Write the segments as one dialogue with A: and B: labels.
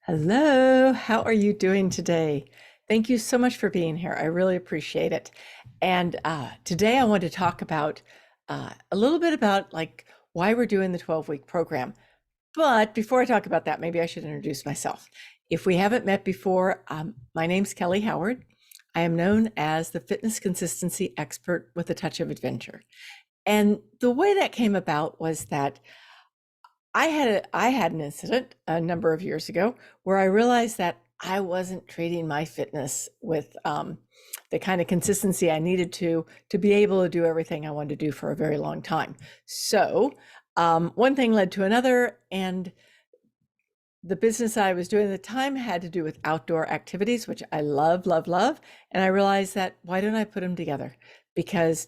A: Hello, how are you doing today? Thank you so much for being here. I really appreciate it. And today I want to talk about a little bit about why we're doing the 12-week program. But before I talk about that, maybe I should introduce myself. If we haven't met before, my name's Kelly Howard. I am known as the fitness consistency expert with a touch of adventure. And the way that came about was that I had an incident a number of years ago where I realized that I wasn't treating my fitness with the kind of consistency I needed to be able to do everything I wanted to do for a very long time. So one thing led to another, and the business I was doing at the time had to do with outdoor activities, which I love, love, love. And I realized that why don't I put them together? Because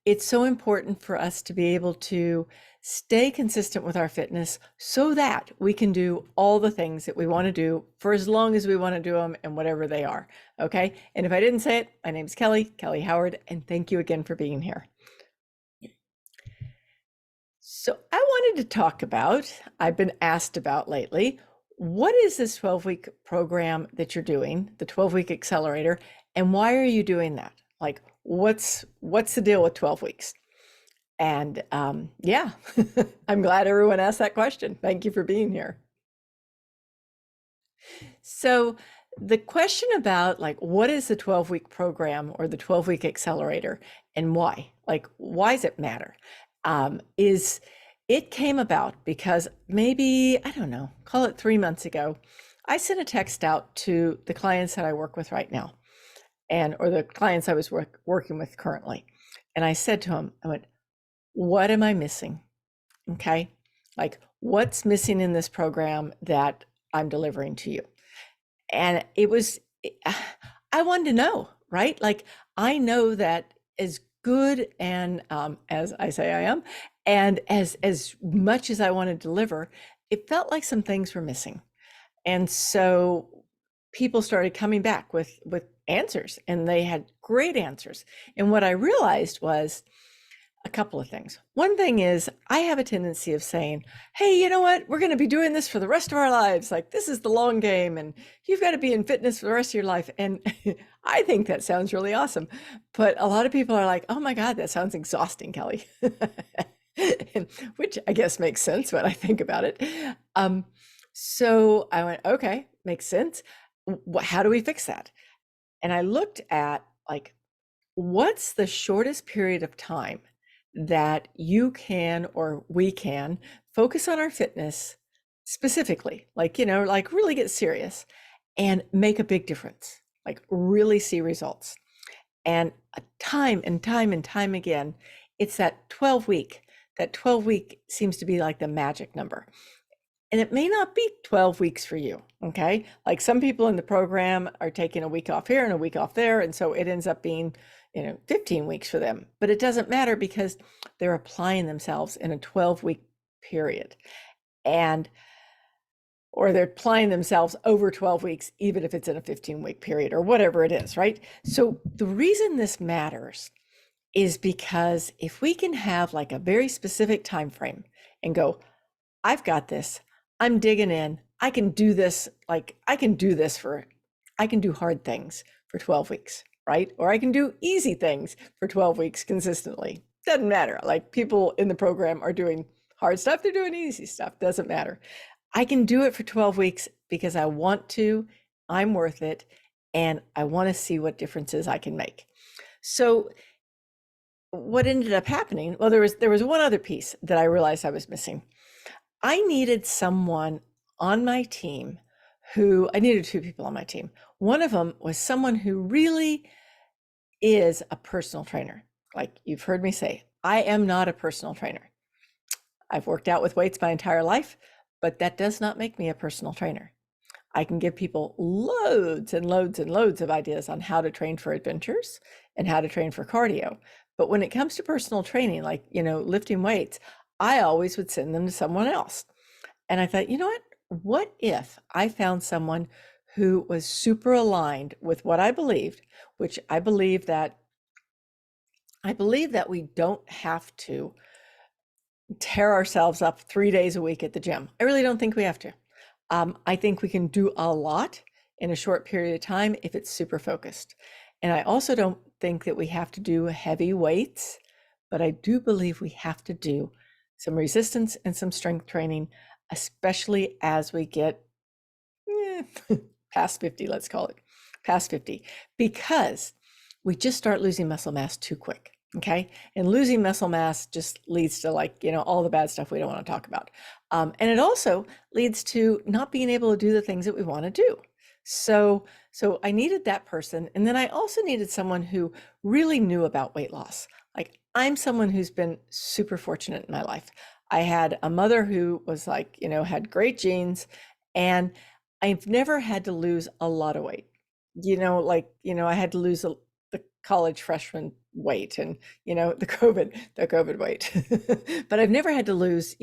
A: it's so important for us to be able to stay consistent with our fitness so that we can do all the things that we want to do for as long as we want to do them and whatever they are. Okay. And if I didn't say it, my name's Kelly Howard, and thank you again for being here. So I wanted to talk about, I've been asked about lately, what is this 12-week program that you're doing, the 12-week accelerator, and why are you doing that? Like, what's the deal with 12 weeks? And yeah, I'm glad everyone asked that question. Thank you for being here. So the question about what is the 12-week program or the 12-week accelerator and why? Like, why does it matter? Is it came about because maybe, I don't know, call it 3 months ago, I sent a text out to the clients that I work with right now or the clients I was working with currently. And I said to them, I went, what am I missing? Okay. Like, what's missing in this program that I'm delivering to you? And I wanted to know, right? Like, I know that as good and as I say I am, and as much as I want to deliver, it felt like some things were missing. And so people started coming back with answers, and they had great answers. And what I realized was a couple of things. One thing is I have a tendency of saying, hey, you know what? We're going to be doing this for the rest of our lives. Like, this is the long game, and you've got to be in fitness for the rest of your life. And I think that sounds really awesome. But a lot of people are like, oh my God, that sounds exhausting, Kelly. Which I guess makes sense when I think about it. So I went, okay, makes sense. How do we fix that? And I looked at what's the shortest period of time that you can or we can focus on our fitness specifically, like really get serious and make a big difference, like really see results. And time and time and time again, it's that 12 week. That 12 week seems to be like the magic number. And it may not be 12 weeks for you, okay? Like, some people in the program are taking a week off here and a week off there, and so it ends up being 15 weeks for them. But it doesn't matter because they're applying themselves in a 12-week period. Or they're applying themselves over 12 weeks, even if it's in a 15-week period or whatever it is, right? So the reason this matters is because if we can have like a very specific time frame and go, I've got this, I'm digging in, I can do this, I can do hard things for 12 weeks, right? Or I can do easy things for 12 weeks consistently. Doesn't matter. Like, people in the program are doing hard stuff, they're doing easy stuff, doesn't matter. I can do it for 12 weeks because I want to, I'm worth it, and I want to see what differences I can make. So what ended up happening, well, there was one other piece that I realized I was missing. I needed someone on my team I needed two people on my team. One of them was someone who really is a personal trainer. Like, you've heard me say, I am not a personal trainer. I've worked out with weights my entire life, but that does not make me a personal trainer. I can give people loads and loads and loads of ideas on how to train for adventures and how to train for cardio. But when it comes to personal training, like, lifting weights, I always would send them to someone else. And I thought, you know what if I found someone who was super aligned with what I believed, which I believe that we don't have to tear ourselves up 3 days a week at the gym. I really don't think we have to. I think we can do a lot in a short period of time if it's super focused. And I also don't think that we have to do heavy weights, but I do believe we have to do some resistance and some strength training, especially as we get past 50, let's call it past 50, because we just start losing muscle mass too quick. Okay. And losing muscle mass just leads to, like, all the bad stuff we don't want to talk about. And it also leads to not being able to do the things that we want to do. So I needed that person. And then I also needed someone who really knew about weight loss. Like, I'm someone who's been super fortunate in my life. I had a mother who was like, had great genes, and I've never had to lose a lot of weight. I had to lose the college freshman weight and, the COVID weight. But I've never had to lose,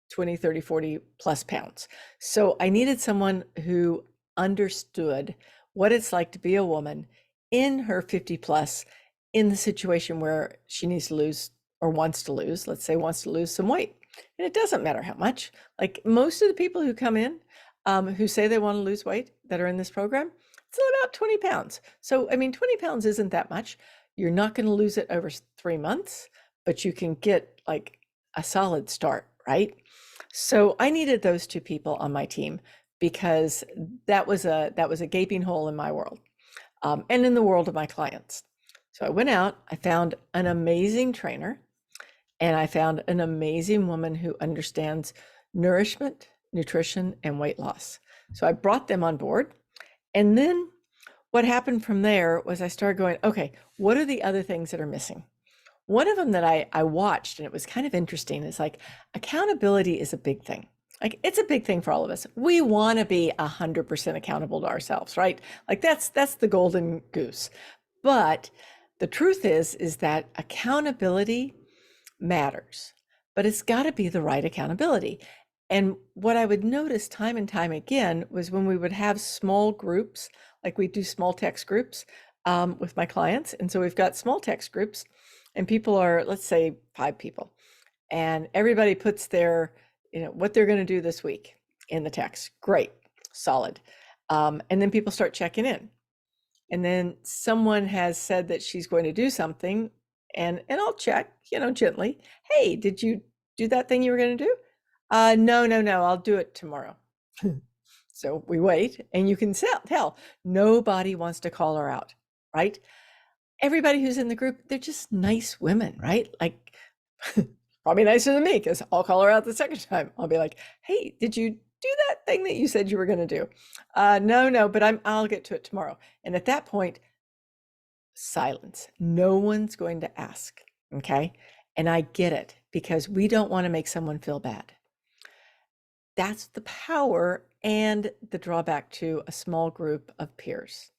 A: 20, 30, 40 plus pounds. So I needed someone who understood what it's like to be a woman in her 50 plus, in the situation where she needs to lose, or wants to lose, let's say wants to lose some weight. And it doesn't matter how much. Like, most of the people who come in, who say they want to lose weight that are in this program, it's about 20 pounds. So, 20 pounds isn't that much. You're not going to lose it over 3 months, but you can get like a solid start, right? So I needed those two people on my team, because that was a gaping hole in my world, and in the world of my clients. So I went out, I found an amazing trainer, and I found an amazing woman who understands nourishment, nutrition, and weight loss. So I brought them on board. And then what happened from there was I started going, okay, what are the other things that are missing? One of them that I watched, and it was kind of interesting, is like, accountability is a big thing. Like, it's a big thing for all of us. We want to be 100% accountable to ourselves, right? Like, that's the golden goose. But the truth is that accountability matters, but it's got to be the right accountability. And what I would notice time and time again was when we would have small groups, like we do small text groups, with my clients. And so we've got small text groups, and people are, let's say, 5 people, and everybody puts their, what they're going to do this week in the text. Great, solid. And then people start checking in. And then someone has said that she's going to do something, and I'll check, gently. Hey, did you do that thing you were going to do? No, I'll do it tomorrow. So we wait, and you can tell nobody wants to call her out, right? Everybody who's in the group, they're just nice women, right? Like, probably nicer than me, because I'll call her out the second time. I'll be like, hey, did you do that thing that you said you were going to do? No, but I'll get to it tomorrow. And at that point, silence. No one's going to ask. Okay. And I get it, because we don't want to make someone feel bad. That's the power and the drawback to a small group of peers.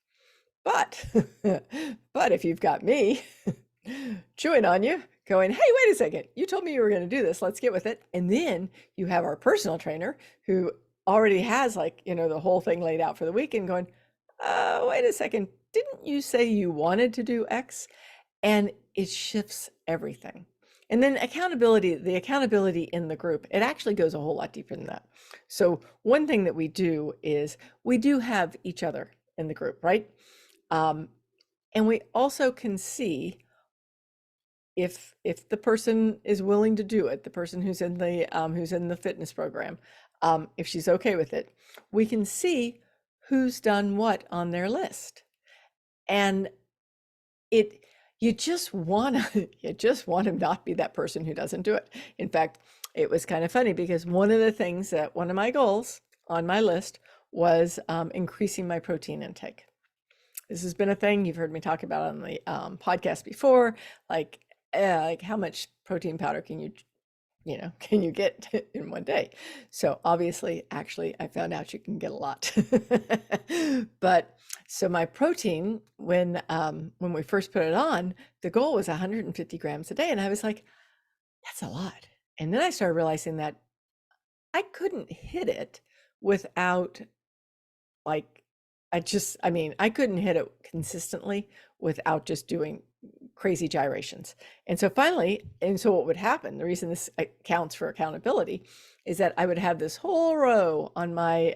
A: But, but if you've got me chewing on you, going, hey, wait a second, you told me you were going to do this, let's get with it. And then you have our personal trainer who already has, like, the whole thing laid out for the weekend, going, wait a second, didn't you say you wanted to do X? And it shifts everything. And then the accountability in the group, it actually goes a whole lot deeper than that. So one thing that we do is we do have each other in the group, right? And we also can see if the person is willing to do it, the person who's in the fitness program, if she's okay with it, we can see who's done what on their list. And you just want to not be that person who doesn't do it. In fact, it was kind of funny, because one of my goals on my list was increasing my protein intake. This has been a thing you've heard me talk about on the podcast before, like how much protein powder can you get in one day? So obviously, actually, I found out you can get a lot. But so my protein, when we first put it on, the goal was 150 grams a day, and I was like, that's a lot. And then I started realizing that I couldn't hit it without, like, I couldn't hit it consistently without just doing crazy gyrations. And so finally, and so what would happen, the reason this counts for accountability is that I would have this whole row on my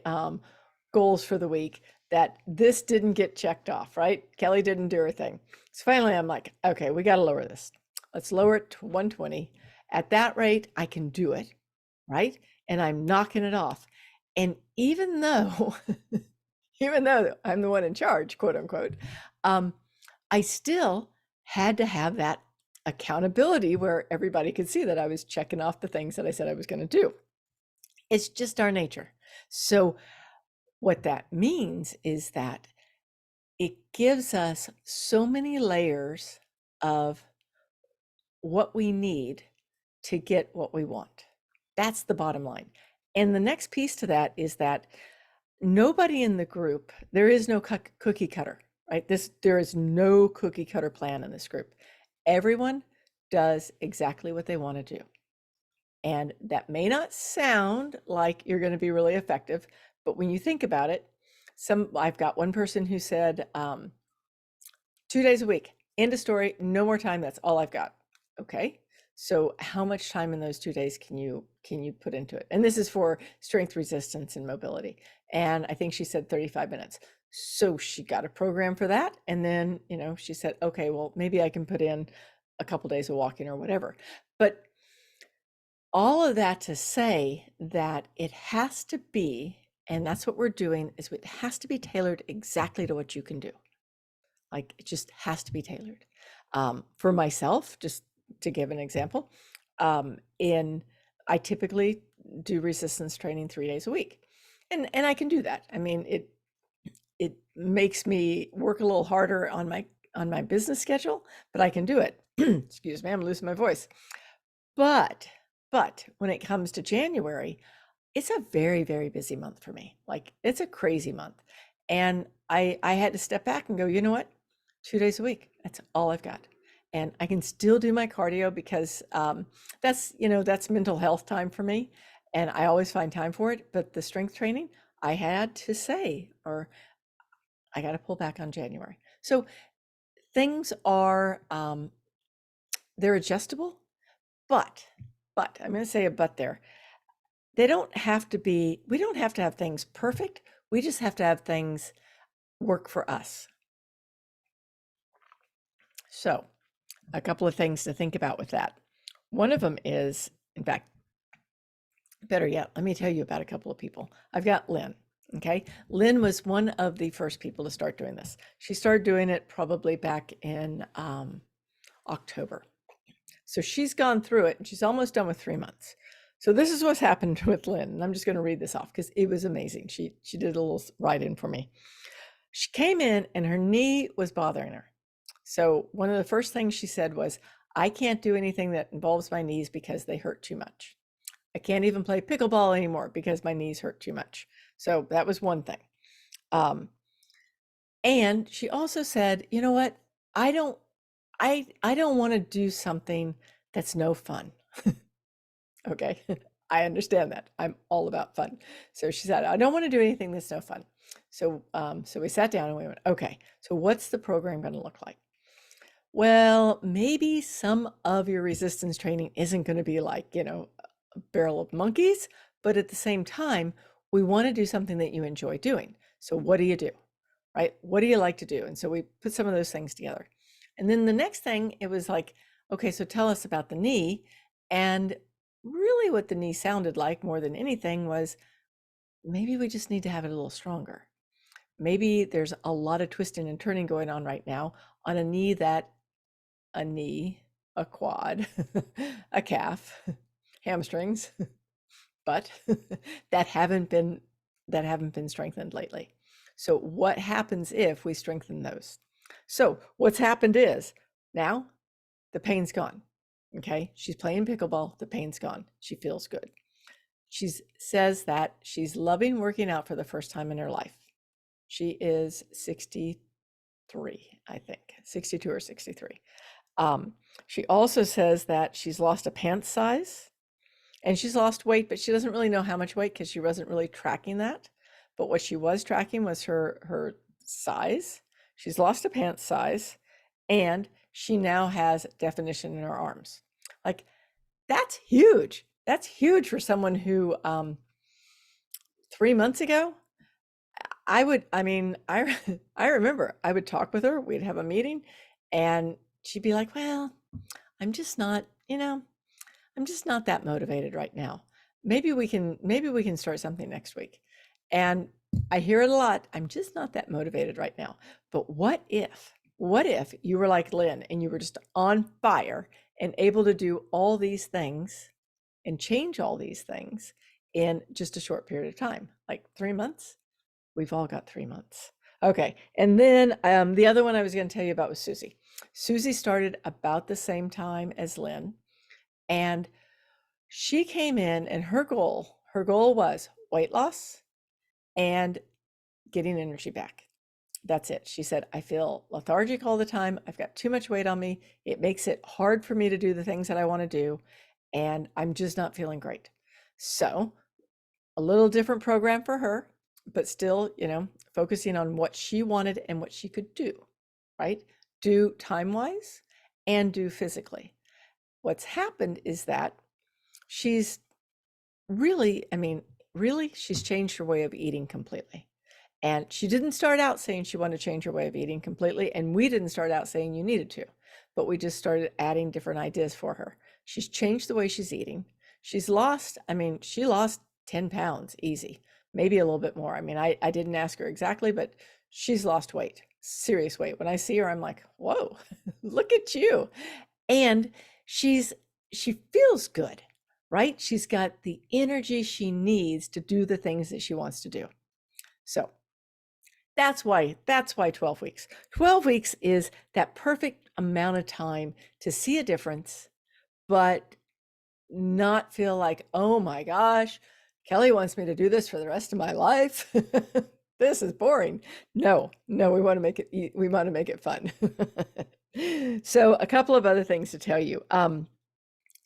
A: goals for the week that this didn't get checked off, right? Kelly didn't do her thing. So finally I'm like, okay, we got to lower this. Let's lower it to 120. At that rate, I can do it, right? And I'm knocking it off. And even though, even though I'm the one in charge, quote unquote, I still had to have that accountability where everybody could see that I was checking off the things that I said I was going to do. It's just our nature. So what that means is that it gives us so many layers of what we need to get what we want. That's the bottom line. And the next piece to that is that nobody in the group, there is no cookie cutter, right? There is no cookie cutter plan in this group. Everyone does exactly what they want to do. And that may not sound like you're going to be really effective, but when you think about it, I've got one person who said 2 days a week, end of story, no more time. That's all I've got. Okay. So how much time in those 2 days can you put into it? And this is for strength, resistance, and mobility. And I think she said 35 minutes. So she got a program for that. And then, she said, okay, well, maybe I can put in a couple days of walking or whatever. But all of that to say that it has to be, and that's what we're doing, is it has to be tailored exactly to what you can do. Like it just has to be tailored. For myself, just to give an example, I typically do resistance training 3 days a week, and I can do that. I mean, it makes me work a little harder on my business schedule, but I can do it. Excuse me, I'm losing my voice. But when it comes to January, it's a very, very busy month for me. Like it's a crazy month. And I had to step back and go, you know what? 2 days a week. That's all I've got. And I can still do my cardio because that's mental health time for me. And I always find time for it. But the strength training, I had to say, or I got to pull back on January. So things are, they're adjustable, but I'm going to say a but there. We don't have to have things perfect. We just have to have things work for us. So a couple of things to think about with that. One of them is, in fact, better yet, let me tell you about a couple of people. I've got Lynn. Okay. Lynn was one of the first people to start doing this. She started doing it probably back in October. So she's gone through it and she's almost done with 3 months. So this is what's happened with Lynn. And I'm just going to read this off because it was amazing. She did a little write-in for me. She came in and her knee was bothering her. So one of the first things she said was, I can't do anything that involves my knees because they hurt too much. I can't even play pickleball anymore because my knees hurt too much. So that was one thing. And she also said, you know what? I don't want to do something that's no fun. Okay. I understand that. I'm all about fun. So she said, I don't want to do anything that's no fun. So, so we sat down and we went, okay, so what's the program going to look like? Well, maybe some of your resistance training isn't going to be like, a barrel of monkeys, but at the same time, we want to do something that you enjoy doing. So what do you do? Right? What do you like to do? And so we put some of those things together. And then the next thing, it was like, okay, so tell us about the knee. And really what the knee sounded like more than anything was maybe we just need to have it a little stronger. Maybe there's a lot of twisting and turning going on right now on a knee, a quad, a calf, hamstrings, but that haven't been strengthened lately. So what happens if we strengthen those? So what's happened is now the pain's gone. Okay. She's playing pickleball. The pain's gone. She feels good. She says that she's loving working out for the first time in her life. She is 63, I think, 62 or 63. She also says that she's lost a pants size and she's lost weight, but she doesn't really know how much weight because she wasn't really tracking that. But what she was tracking was her size. She's lost a pants size and she now has definition in her arms. Like, that's huge. That's huge for someone who 3 months ago, I mean, I remember I would talk with her, we'd have a meeting, and she'd be like, well, I'm just not, I'm just not that motivated right now. Maybe we can start something next week. And I hear it a lot. I'm just not that motivated right now. But what if you were like Lynn and you were just on fire and able to do all these things and change all these things in just a short period of time, like 3 months? We've all got 3 months. Okay. And then the other one I was going to tell you about was Susie. Susie started about the same time as Lynn. And she came in and her goal was weight loss and getting energy back. That's it. She said, I feel lethargic all the time. I've got too much weight on me. It makes it hard for me to do the things that I want to do. And I'm just not feeling great. So, a little different program for her, but still, focusing on what she wanted and what she could do, right? Do time wise and do physically. What's happened is that she's really, she's changed her way of eating completely. And she didn't start out saying she wanted to change her way of eating completely. And we didn't start out saying you needed to, but we just started adding different ideas for her. She's changed the way she's eating. She lost 10 pounds easy, maybe a little bit more. I didn't ask her exactly, but she's lost weight, serious weight. When I see her, I'm like, whoa, look at you. And she feels good, right? She's got the energy she needs to do the things that she wants to do. So that's why 12 weeks. 12 weeks is that perfect amount of time to see a difference, but not feel like, oh my gosh, Kelly wants me to do this for the rest of my life. This is boring. No, we want to make it fun. So a couple of other things to tell you.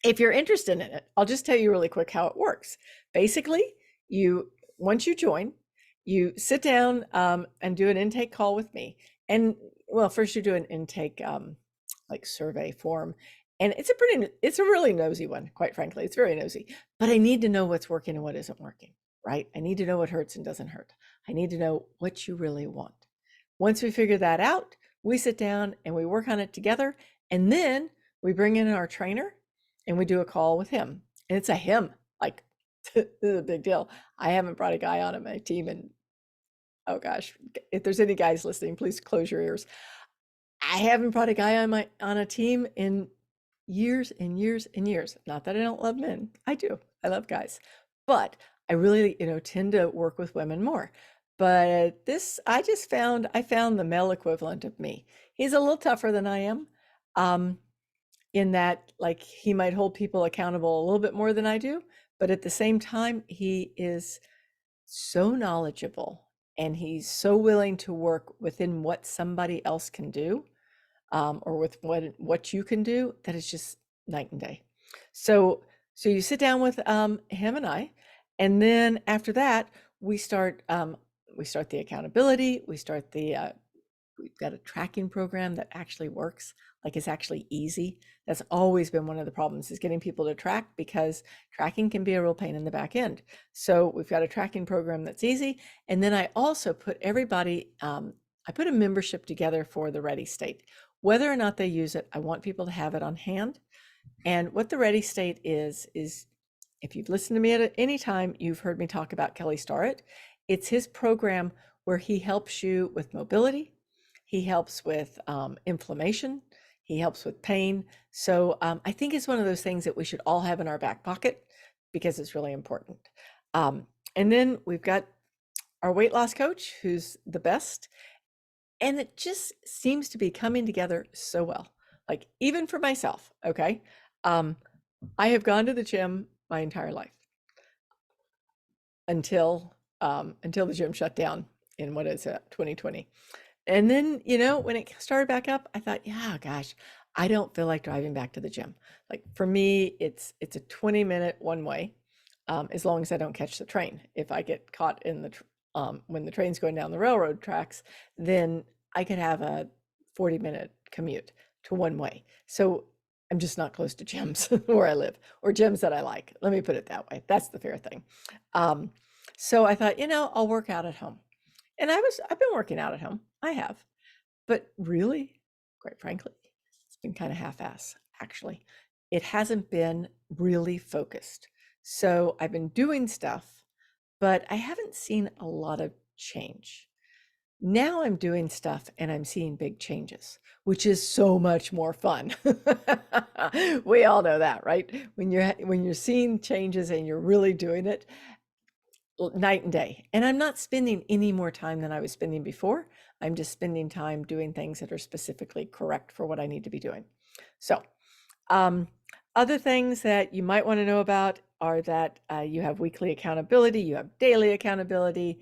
A: If you're interested in it, I'll just tell you really quick how it works. Basically, once you join, you sit down and do an intake call with me. And well, first you do an intake like survey form. And it's a really nosy one, quite frankly. It's very nosy. But I need to know what's working and what isn't working, right? I need to know what hurts and doesn't hurt. I need to know what you really want. Once we figure that out, we sit down and we work on it together. And then we bring in our trainer and we do a call with him. And it's a him, like, this is a big deal. I haven't brought a guy on my team, and oh gosh, if there's any guys listening, please close your ears. I haven't brought a guy on a team in years and years and years. Not that I don't love men. I do. I love guys. But I really, tend to work with women more. But I found the male equivalent of me. He's a little tougher than I am. In that, like, he might hold people accountable a little bit more than I do, but at the same time, he is so knowledgeable and he's so willing to work within what somebody else can do, or with what you can do, that it's just night and day. So you sit down with him and I, and then after that, we start the accountability. We've got a tracking program that actually works, like it's actually easy. That's always been one of the problems, is getting people to track, because tracking can be a real pain in the back end. So we've got a tracking program that's easy. And then I also put everybody, I put a membership together for the Ready State. Whether or not they use it, I want people to have it on hand. And what the Ready State is if you've listened to me at any time, you've heard me talk about Kelly Starrett. It's his program where he helps you with mobility. He helps with inflammation. He helps with pain. So I think it's one of those things that we should all have in our back pocket, because it's really important. And then we've got our weight loss coach, who's the best. And it just seems to be coming together so well. Like, even for myself, okay? I have gone to the gym my entire life until the gym shut down in, 2020. And then, when it started back up, I thought, yeah, gosh, I don't feel like driving back to the gym. Like, for me, it's a 20-minute one way, as long as I don't catch the train. If I get caught in when the train's going down the railroad tracks, then I could have a 40-minute commute. to one way. So I'm just not close to gyms where I live, or gyms that I like. Let me put it that way. That's the fair thing. Um, so I thought, I'll work out at home. And I've been working out at home. I have. But really, quite frankly, it's been kind of half-ass, actually. It hasn't been really focused. So I've been doing stuff, but I haven't seen a lot of change. Now I'm doing stuff and I'm seeing big changes, which is so much more fun. We all know that, right? When you're seeing changes and you're really doing it, night and day. And I'm not spending any more time than I was spending before. I'm just spending time doing things that are specifically correct for what I need to be doing. So, um, other things that you might want to know about are that you have weekly accountability, you have daily accountability.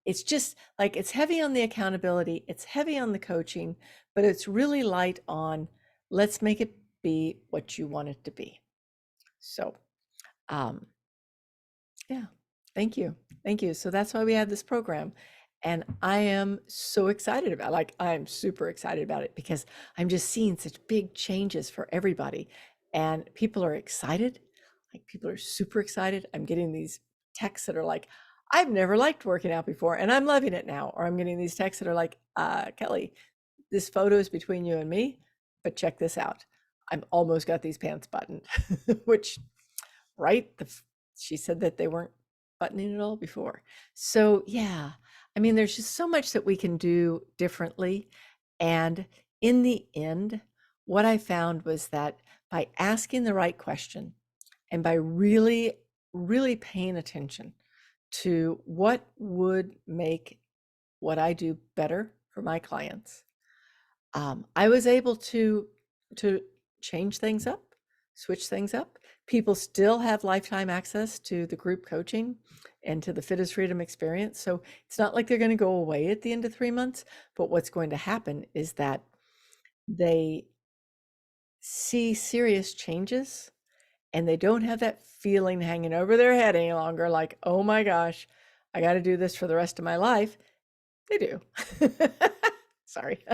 A: It's just like it's heavy on the accountability, it's heavy on the coaching, but it's really light on let's make it be what you want it to be. So, um, yeah, thank you. Thank you. So that's why we have this program. And I am so excited about I'm super excited about it because I'm just seeing such big changes for everybody. And people are excited. Like people are super excited. I'm getting these texts that are like, I've never liked working out before and I'm loving it now. Or I'm getting these texts that are like, Kelly, this photo is between you and me, but check this out. I've almost got these pants buttoned, which, right? She said that they weren't buttoning at all before. So yeah, I mean, there's just so much that we can do differently. And in the end, what I found was that by asking the right question and by really, really paying attention to what would make what I do better for my clients, I was able to change things up, switch things up. People still have lifetime access to the group coaching and to the Fit as Freedom experience. So it's not like they're going to go away at the end of 3 months, but what's going to happen is that they see serious changes and they don't have that feeling hanging over their head any longer, like, oh my gosh, I got to do this for the rest of my life. They do. Sorry.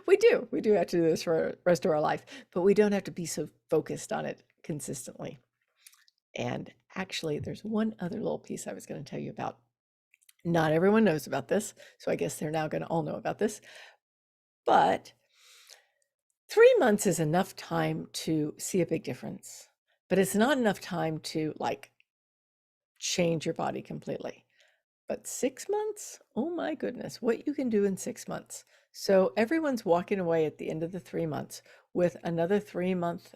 A: We do. We do have to do this for the rest of our life, but we don't have to be so focused on it consistently. And actually, there's one other little piece I was going to tell you about. Not everyone knows about this, so I guess they're now going to all know about this. But 3 months is enough time to see a big difference, but it's not enough time to change your body completely. But 6 months, oh my goodness, what you can do in 6 months. So everyone's walking away at the end of the 3 months with another 3 month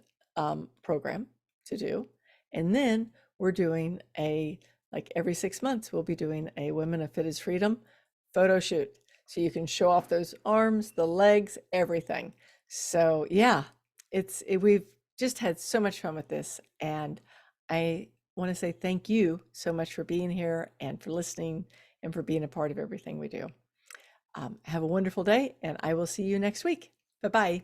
A: program to do. And then we're doing every 6 months, we'll be doing a Women of Fit as Freedom photo shoot. So you can show off those arms, the legs, everything. So yeah, we've just had so much fun with this. And I want to say thank you so much for being here and for listening and for being a part of everything we do. Have a wonderful day, and I will see you next week. Bye-bye.